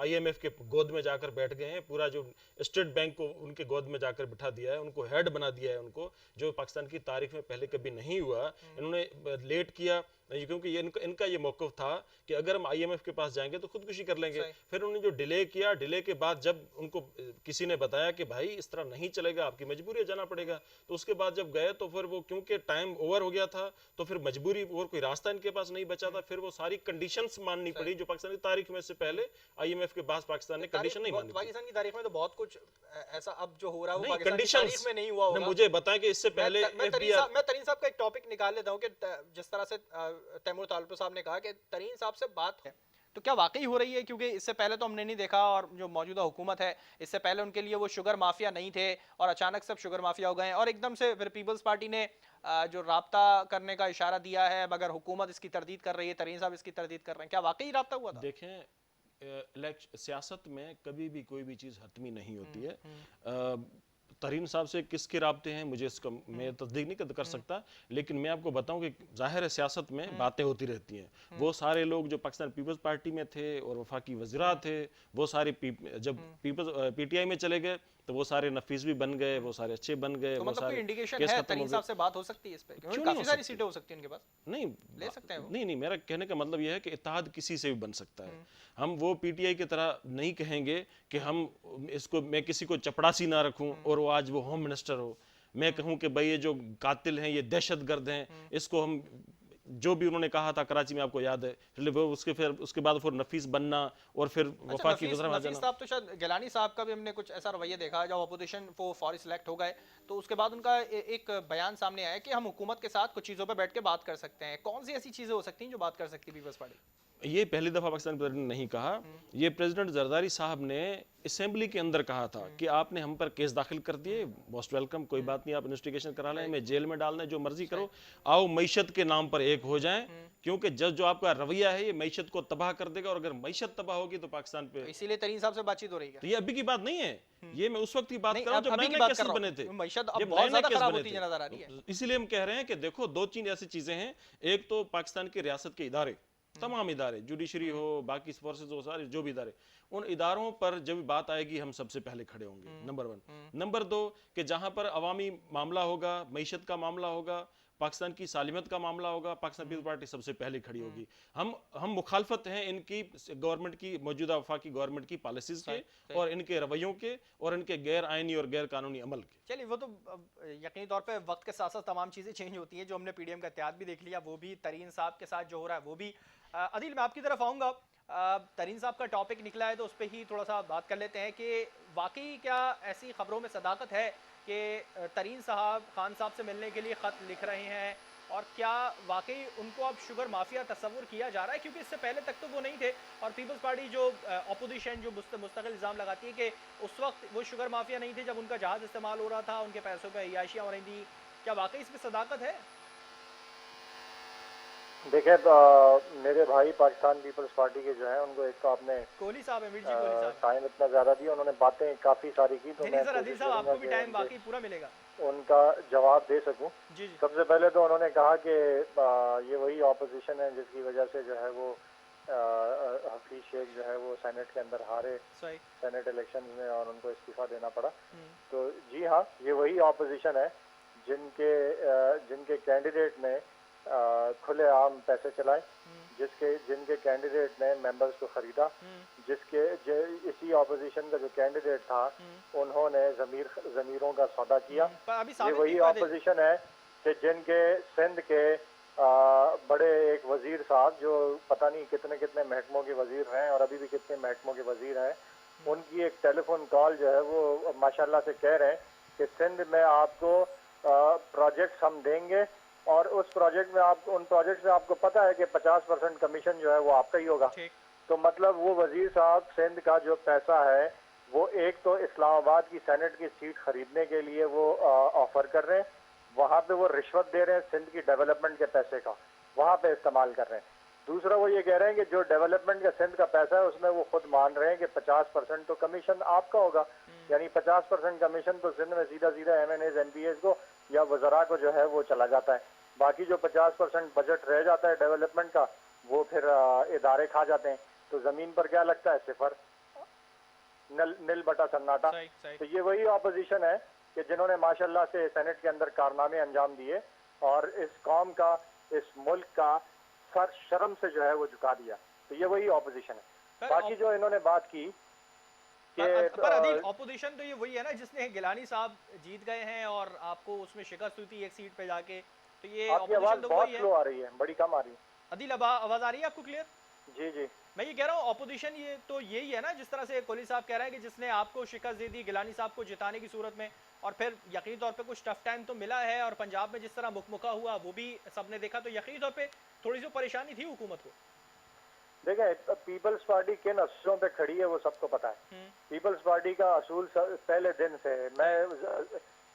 आईएमएफ के गोद में जाकर बैठ गए हैं, पूरा जो स्टेट बैंक को उनके गोद में जाकर बिठा दिया है, उनको हेड बना दिया है, उनको जो पाकिस्तान की तारीख में पहले कभी नहीं हुआ। इन्होंने लेट किया क्योंकि ये इनका ये मौक़िफ़ था कि अगर हम आईएमएफ के पास जाएंगे तो खुदकुशी कर लेंगे। फिर उन्होंने जो डिले किया, डिले के बाद जब उनको किसी ने बताया कि भाई इस तरह नहीं चलेगा, आपकी मजबूरी है, जाना पड़ेगा, तो उसके बाद जब गए तो फिर वो क्योंकि टाइम ओवर हो गया था, तो फिर मजबूरी और कोई रास्ता इनके पास नहीं बचा था, फिर वो सारी कंडीशंस माननी पड़ी जो पाकिस्तान की तारीख में से पहले आईएमएफ के पास पाकिस्तान ने कंडीशन नहीं मानी। पाकिस्तान की तारीख में तो बहुत कुछ ऐसा अब जो हो रहा है वो पाकिस्तान की तारीख में नहीं हुआ होगा। मुझे बताएं कि इससे पहले मैं तरीन साहब का एक टॉपिक निकाल लेता हूँ कि जिस तरह से तैमूर तालुक साहब ने कहा कि तरीन साहब से बात है, तो क्या वाकई हो रही है? क्योंकि इससे पहले तो हमने नहीं देखा, और जो मौजूदा हुकूमत है इससे पहले उनके लिए वो शुगर माफिया नहीं थे और अचानक सब शुगर माफिया हो गए, और एकदम से फिर पीपल्स पार्टी ने जो राब्ता करने का इशारा दिया है, मगर हुकूमत इसकी तरदीद कर रही है, तरीन साहब इसकी तरदीद कर रहे हैं, क्या वाकई राब्ता हुआ था? देखें, सियासत में कभी भी कोई भी चीज़ हतमी नहीं होती है। तरीन साहब से किसके राब्ते हैं मुझे इसका मैं तस्दीक नहीं कर सकता, लेकिन मैं आपको बताऊं कि जाहिर है सियासत में बातें होती रहती हैं। वो सारे लोग जो पाकिस्तान पीपल्स पार्टी में थे और वफाकी वज़ीरा थे, वो सारे जब पीटीआई में चले गए तो वो सारे नफीस भी बन गए, वो सारे अच्छे बन गए, तो वो मतलब कोई सारे इंडिकेशन केस है खत्म हो तरीन गए। साहब से बात हो सकती है इस पे, क्योंकि क्यों नहीं काफी हो सारी सकती? सीटें हो सकती हैं उनके पास, नहीं ले सकते हैं वो। नहीं, मेरा कहने का मतलब यह है कि इत्तेहाद किसी से भी बन सकता है। हम वो पीटीआई की तरह नहीं कहेंगे कि हम इसको, मैं किसी को चपड़ासी ना रखूं और वो आज वो होम मिनिस्टर हो, मैं कहूं कि भाई ये जो कातिल हैं, ये दहशतगर्द हैं, इसको हम, जो भी उन्होंने कहा था कराची में आपको याद है, इसलिए वो उसके बाद फिर नफीस बनना और फिर अच्छा, वफाकी वज़ीर आ नफीस जाना। साहब तो शायद गिलानी साहब का भी हमने कुछ ऐसा रवैया देखा, जब अपोजिशन वो फौरी सिलेक्ट हो गए तो उसके बाद उनका एक बयान सामने आया कि हम हुकूमत के साथ कुछ चीज़ों पे बैठ के बात कर सकते हैं। कौन सी ऐसी चीज़ें हो सकती हैं जो बात कर सकती है पीपल्स पार्टी? ये पहली दफा पाकिस्तान प्रेसिडेंट ने नहीं कहा, ये प्रेसिडेंट जरदारी साहब ने असेंबली के अंदर कहा था कि आपने हम पर केस दाखिल कर दिए, मोस्ट वेलकम, कोई बात नहीं, आप इन्वेस्टिगेशन करा लें, हमें जेल में डालना है, जो मर्जी करो, आओ मईशत के नाम पर एक हो जाएं, क्योंकि जो आपका रवैया है ये मईशत को तबाह कर देगा, और अगर मईशत तबाह होगी तो पाकिस्तान पे, तो इसीलिए तरीन साहब से बातचीत हो रही है। तो ये अभी की बात नहीं है, ये मैं उस वक्त की बात नहीं, कर रहा हूं जब अभी नए की नए बात केसेस कर रहा बने हूं। थे, मईशत अब जब बहुत नए ज्यादा केस खराब बने होती थे। नजर आ रही है। इसीलिए हम कह रहे हैं कि देखो, दो तीन ऐसी चीजें हैं, एक तो पाकिस्तान की रियासत के इदारे, तमाम इदारे, जुडिशरी हो, बाकी फोर्सेज हो, सारे जो भी इदारे, उन इदारों पर जब बात आएगी हम सबसे पहले खड़े होंगे, नंबर 1। नंबर 2 कि जहां पर अवामी मामला होगा, मईशत का मामला होगा, पाकिस्तान की सालिमत का मामला होगा, पाकिस्तान पीपल्स पार्टी सबसे पहले खड़ी होगी। हम मुखालफत हैं इनकी गवर्नमेंट की, मौजूदा वफाकी गवर्नमेंट की पॉलिसीज के और इनके रवैयों के और इनके गैर आइनी और गैर कानूनी अमल के। चलिए, वो तो यकीनी तौर पे वक्त के साथ साथ तमाम चीज़ें चेंज होती हैं। जो हमने पीडीएम का इत्तेहाद भी देख लिया, वो भी तरीन साहब के साथ जो हो रहा है वो भी। अदिल, मैं आपकी तरफ आऊँगा। तरीन साहब का टॉपिक निकला है तो उस पर ही थोड़ा सा बात कर लेते हैं कि वाकई क्या ऐसी खबरों में सदाकत है कि तरीन साहब खान साहब से मिलने के लिए ख़त लिख रहे हैं, और क्या वाकई उनको अब शुगर माफिया तस्वुर किया जा रहा है? क्योंकि इससे पहले तक तो वो नहीं थे, और पीपल्स पार्टी जो अपोजिशन जो मुस्तकिल इल्ज़ाम लगाती है कि उस वक्त वो शुगर माफिया नहीं थे जब उनका जहाज़ इस्तेमाल हो रहा था, उनके पैसों पर अय्याशियाँ हो रही थी। क्या वाकई इसमें सदाकत है? देखिए, मेरे भाई पाकिस्तान पीपल्स पार्टी के जो है, उनको एक तो आपने कोहली साहब, अमीर जी कोहली साहब, टाइम इतना ज्यादा दिया, उन्होंने बातें काफी सारी की, तो नहीं मैं सर, अदिल कोशिश साहब करूंगा आपको भी कि टाइम वाकई पूरा मिलेगा। उनका जवाब दे सकूं। जी जी। सबसे पहले तो उन्होंने कहा कि ये वही ऑपोजिशन है जिसकी वजह से जो है वो हफीज शेख जो है वो सेनेट के अंदर हारे, सही। सेनेट इलेक्शन में, और उनको इस्तीफा देना पड़ा। तो जी हाँ, ये वही ऑपोजिशन है जिनके कैंडिडेट ने खुलेआम पैसे चलाए, जिनके कैंडिडेट ने मेंबर्स को खरीदा, इसी ऑपोजिशन का जो कैंडिडेट था उन्होंने जमीरों का सौदा किया। ये वही ऑपोजिशन है कि जिनके सिंध के बड़े एक वजीर साहब, जो पता नहीं कितने कितने महकमों के वजीर हैं और अभी भी कितने महकमों के वजीर हैं, उनकी एक टेलीफोन कॉल जो है वो माशाल्लाह से कह रहे हैं कि सिंध में आपको प्रोजेक्ट्स हम देंगे, और उन प्रोजेक्ट्स में आपको पता है कि 50% कमीशन जो है वो आपका ही होगा। तो मतलब वो वजीर साहब सिंध का जो पैसा है वो एक तो इस्लामाबाद की सेनेट की सीट खरीदने के लिए वो ऑफर कर रहे हैं, वहाँ पे वो रिश्वत दे रहे हैं, सिंध की डेवलपमेंट के पैसे का वहाँ पे इस्तेमाल कर रहे हैं। दूसरा, वो ये कह रहे हैं कि जो डेवलपमेंट का सिंध का पैसा है उसमें वो खुद मान रहे हैं कि 50% तो कमीशन आपका होगा, यानी 50% कमीशन तो सिंध में सीधा सीधा MNAs MPAs को या वज़रा को जो है वो चला जाता है। बाकी जो 50% बजट रह जाता है डेवलपमेंट का, वो फिर इदारे खा जाते हैं। तो जमीन पर क्या लगता है? सिफर, नील बटा सन्नाटा। तो ये वही ऑपोजिशन है कि जिन्होंने माशाल्लाह से सेनेट के अंदर कारनामे अंजाम दिए और इस कौम का, इस मुल्क का सर शर्म से जो है वो झुका दिया। तो ये वही ऑपोजिशन है। बाकी जो इन्होंने बात की पर ऑपोजिशन तो ये वही है ना जिसने गिलानी साहब जीत गए हैं और आपको उसमें शिकस्त हुई थी एक सीट पे जाके। तो ये आपकी आवाज तो बहुत स्लो आ रही है, बड़ी कम आ रही है। अदिल, आवाज आ रही है आपको क्लियर? जी जी। मैं ये कह रहा हूँ ऑपोजिशन ये तो यही है ना, जिस तरह से कोहली साहब कह रहे हैं कि जिसने आपको शिकस्त दे दी गिलानी साहब को जिताने की सूरत में, और फिर यकीनी तौर पे कुछ टफ टाइम तो मिला है, और पंजाब में जिस तरह मुकमुका हुआ वो भी सबने देखा, तो यकीनी तौर पे थोड़ी सी परेशानी थी हुकूमत को। देखें, पीपल्स पार्टी किन असूलों पे खड़ी है वो सबको पता है। पीपल्स पार्टी का असूल पहले दिन से, मैं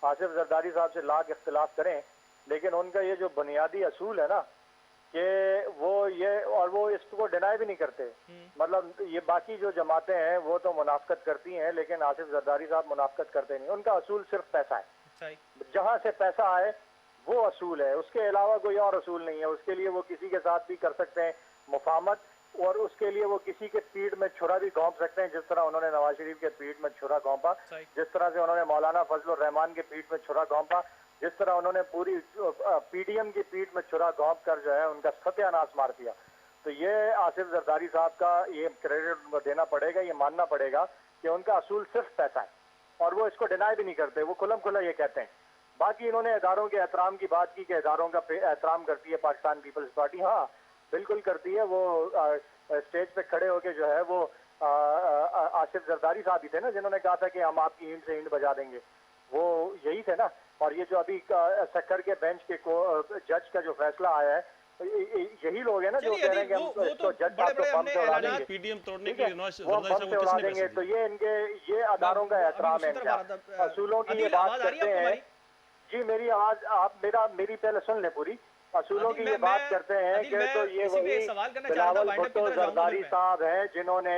आसिफ जरदारी साहब से लाख इख्तिलाफ करें, लेकिन उनका ये जो बुनियादी असूल है ना कि वो ये, और वो इसको डिनाई भी नहीं करते। मतलब ये बाकी जो जमातें हैं वो तो मुनाफकत करती हैं, लेकिन आसिफ जरदारी साहब मुनाफकत करते नहीं। उनका असूल सिर्फ पैसा है, जहां से पैसा आए वो असूल है, उसके अलावा कोई और असूल नहीं है। उसके लिए वो किसी के साथ भी कर सकते हैं मुफाहमत, और उसके लिए वो किसी के पीठ में छुरा भी घोंप सकते हैं, जिस तरह उन्होंने नवाज शरीफ के पीठ में छुरा घोंपा, जिस तरह से उन्होंने मौलाना फजलुर रहमान के पीठ में छुरा घोंपा, जिस तरह उन्होंने पूरी पीडीएम की पीठ में छुरा घोंप कर जो है उनका सत्यानाश मार दिया। तो ये आसिफ जरदारी साहब का ये क्रेडिट उनको देना पड़ेगा, ये मानना पड़ेगा कि उनका असूल सिर्फ पैसा है, और वो इसको डिनाई भी नहीं करते, वो खुलम खुला ये कहते हैं। बाकी इन्होंने इदारों के एहतराम की बात की कि इदारों का एहतराम करती है पाकिस्तान पीपल्स पार्टी। हाँ बिल्कुल करती है। वो स्टेज पे खड़े होके जो है वो आसिफ जरदारी साहब ही थे ना जिन्होंने कहा था कि हम आपकी ईंट से ईंट बजा देंगे, वो यही थे ना। और ये जो अभी सक्कर के बेंच के जज का जो फैसला आया है, यही लोग हैं ना जो कह रहे हैं कि हम इसको जज साहब को बम से उड़ा देंगे, पीडीएम तोड़ने के लिए वो बम से उड़ा देंगे। तो ये इनके ये अदारों का एहतराम है इनका। असूलों की ये बात करते हैं। जी मेरी आवाज आप मेरी पहले सुन ले पूरी। असूलों की ये बात करते हैं कि तो ये वही बिलावल भुट्टो जरदारी साहब हैं जिन्होंने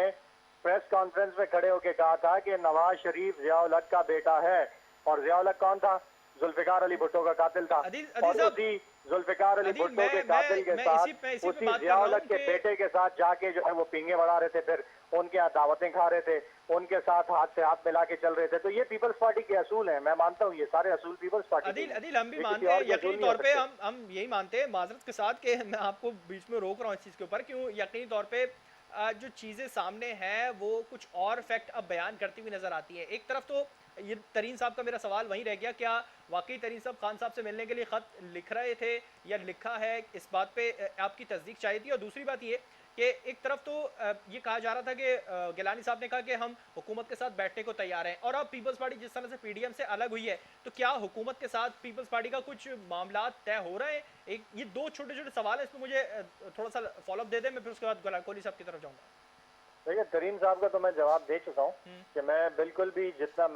प्रेस कॉन्फ्रेंस में खड़े होकर कहा था कि नवाज शरीफ जिया-उल हक का बेटा है। और जिया-उल हक कौन था? जुल्फिकार अली भुट्टो का कातिल था। और उसी जुल्फिकार अली भुट्टो के कातिल के साथ उसी जिया-उल हक के बेटे के साथ जाके जो है वो पींगे बढ़ा रहे थे, फिर उनके यहाँ दावतें खा रहे थे, उनके साथ हाथ से हाथ मिला के चल रहे थे। तो ये पीपल्स पार्टी के असूल हैं। मैं मानता हूँ ये सारे असूल पीपल्स पार्टी। अदिल हम भी मानते हैं, यकीनी तौर पे हम यही मानते हैं माजरत के साथ कि मैं आपको बीच में रोक रहा हूँ इस चीज़ के ऊपर। क्यों? यकीनी तौर पे जो चीज़ें सामने हैं वो कुछ और फैक्ट अब बयान करती हुई नजर आती है। एक तरफ तो ये तरीन साहब का मेरा सवाल वहीं रह गया, क्या वाकई तरीन साहब खान साहब से मिलने के लिए ख़त लिख रहे थे या लिखा है, इस बात पे आपकी तस्दीक चाहिए थी। और दूसरी बात ये कि एक तरफ तो ये कहा जा रहा था कि गिलानी साहब ने कहा कि हम हुकूमत के साथ बैठने को तैयार हैं, और अब पीपल्स पार्टी जिस तरह से पीडीएम से अलग हुई है, तो क्या हुकूमत के साथ पीपल्स पार्टी का कुछ मामला तय हो रहे हैं? एक ये दो छोटे छोटे सवाल है, इसमें मुझे थोड़ा सा फॉलोअप दे दें, मैं फिर उसके बाद कोहली साहब की तरफ जाऊँगा। देखिए तरीन साहब का तो मैं जवाब दे चुका हूँ कि मैं बिल्कुल भी जितना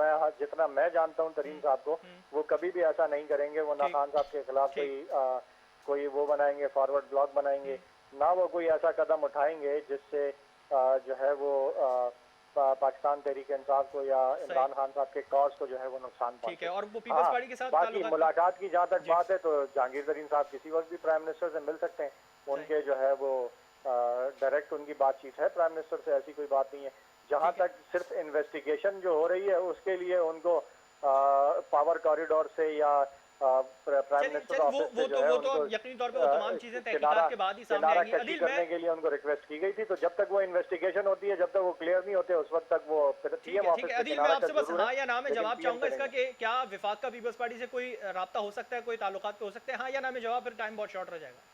मैं जानता हूँ तरीन साहब को, वो कभी भी ऐसा नहीं करेंगे। वो ना खान साहब के खिलाफ कोई वो बनाएंगे, फॉरवर्ड ब्लॉक बनाएंगे, ना वो कोई ऐसा कदम उठाएंगे जिससे जो है वो पाकिस्तान तहरीक इंसाफ को या इमरान खान साहब के कॉज को जो है वो नुकसान पहुंचे। और वो पीपल्स पार्टी के साथ बाकी मुलाकात की जहाँ तक बात है तो जहांगीर तरीन साहब किसी वक्त भी प्राइम मिनिस्टर से मिल सकते हैं। उनके जो है वो डायरेक्ट उनकी बातचीत है प्राइम मिनिस्टर से, ऐसी कोई बात नहीं है। जहां तक सिर्फ इन्वेस्टिगेशन जो हो रही है उसके लिए उनको पावर कॉरिडोर से या प्राइम मिनिस्टर ऑफिस से जो है उनको यकीनी तौर पे वो तमाम चीजें तहकीकात के बाद ही सामने आएंगी। अदील करने के लिए उनको रिक्वेस्ट की गई थी। तो जब तक वो इन्वेस्टिगेशन होती है, जब तक वो क्लियर नहीं होते, उस वक्त तक वो पीएम ऑफिस से अदील, मैं आपसे बस हाँ या ना में जवाब चाहूंगा इसका कि क्या विफाक का पीपल्स पार्टी से कोई राब्ता हो सकता है, कोई ताल्लुकात हो सकते हैं? हाँ या ना में जवाब, फिर टाइम बहुत शॉर्ट रह जाएगा।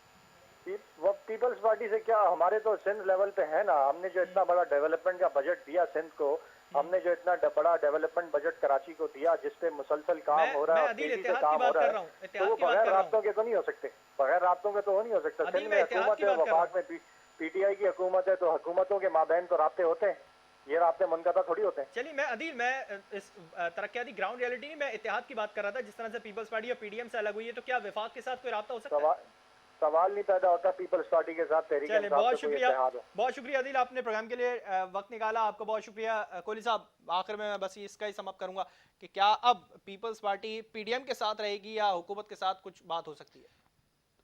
वो पीपल्स पार्टी से क्या, हमारे तो सिंध लेवल पे है ना। हमने जो इतना बड़ा डेवलपमेंट का बजट दिया सिंध को, हमने जो इतना बड़ा डेवलपमेंट बजट कराची को दिया, जिसपे मुसलसल काम हो रहा है, तेजी से काम हो रहा है, तो वो बगैर राब्तों के तो नहीं हो सकते। बगैर राब्तों के तो हो नहीं हो सकता। सिंध में हुकूमत है, वफाक में पीटीआई की हुकूमत है, तो हुकूमतों के माबैन तो राब्ते होते हैं। ये राब्ते मुनक़ता थोड़ी होते हैं। चलिए मैं इस तरक्याती ग्राउंड रियलिटी नहीं, मैं इत्तेहाद की बात कर रहा था। जिस तरह से पीपल्स पार्टी और पीडीएम से अलग हुई है, तो क्या विफाक के साथ कोई राब्ता हो सकता है? सवाल नहीं पैदा होता पीपल्स पार्टी के साथ तहरीक इंसाफ। बहुत शुक्रिया अदिल, आपने प्रोग्राम के लिए वक्त निकाला, आपका बहुत शुक्रिया। कोहली साहब, आखिर में मैं बस इसका ही समअप करूंगा कि क्या अब पीपल्स पार्टी पीडीएम के साथ रहेगी या हुकूमत के साथ कुछ बात हो सकती है?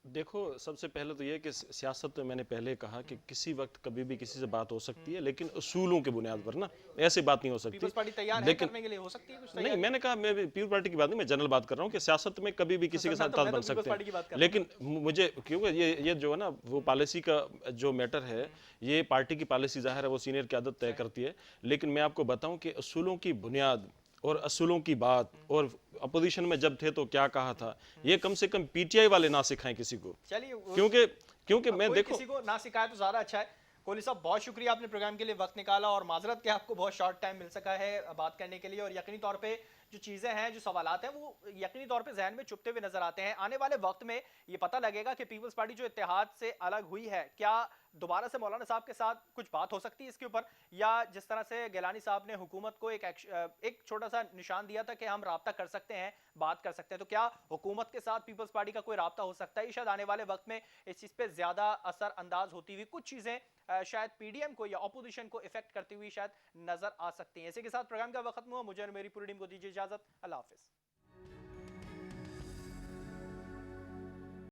देखो, सबसे पहले तो ये कि सियासत में मैंने पहले कहा कि किसी वक्त कभी भी किसी से बात हो सकती है, लेकिन उसूलों के बुनियाद पर ना, ऐसी बात नहीं हो सकती। पीपल्स पार्टी तैयार है करने के लिए, हो सकती है कुछ? नहीं, मैंने कहा, मैं पीपल्स पार्टी की बात नहीं, मैं जनरल बात कर रहा हूँ कि सियासत में कभी भी किसी के साथ ताल बन सकते हैं। लेकिन मुझे क्योंकि ये जो है ना, वो पॉलिसी का जो मैटर है, ये पार्टी की पॉलिसी जाहिर है वो सीनियर क़यादत तय करती है। लेकिन मैं आपको बताऊं कि असूलों की बुनियाद और असूलों की बात, और अपोजिशन में जब थे तो क्या कहा था, ये कम से कम पीटीआई वाले ना सिखाएं किसी को। चलिए, क्योंकि मैं देखो, किसी को ना सिखाए तो ज्यादा अच्छा है। कोहली साहब, बहुत शुक्रिया, आपने प्रोग्राम के लिए वक्त निकाला, और माजरत के आपको बहुत शॉर्ट टाइम मिल सका है बात करने के लिए। और यकीनी तौर पे जो चीजें हैं, जो सवालात हैं, वो यकीनी तौर पे जहन में चुभते हुए नजर आते हैं। आने वाले वक्त में ये पता लगेगा कि पीपल्स पार्टी जो इत्तेहाद से अलग हुई है, क्या दोबारा से मौलाना साहब के साथ कुछ बात हो सकती है इसके ऊपर, या जिस तरह से गिलानी साहब ने हुकूमत को एक छोटा सा निशान दिया था कि हम राब्ता कर सकते हैं, बात कर सकते हैं, तो क्या हुकूमत के साथ पीपल्स पार्टी का कोई राब्ता हो सकता है? शायद आने वाले वक्त में इस चीज पे ज्यादा असर अंदाज होती हुई कुछ चीजें शायद पीडीएम को या ऑपोजिशन को इफेक्ट करती हुई शायद नजर आ सकती हैं। इसी के साथ प्रोग्राम का वक्त खत्म हुआ। मुझे और मेरी पूरी टीम को दीजिए इजाजत। अल्लाह हाफिज।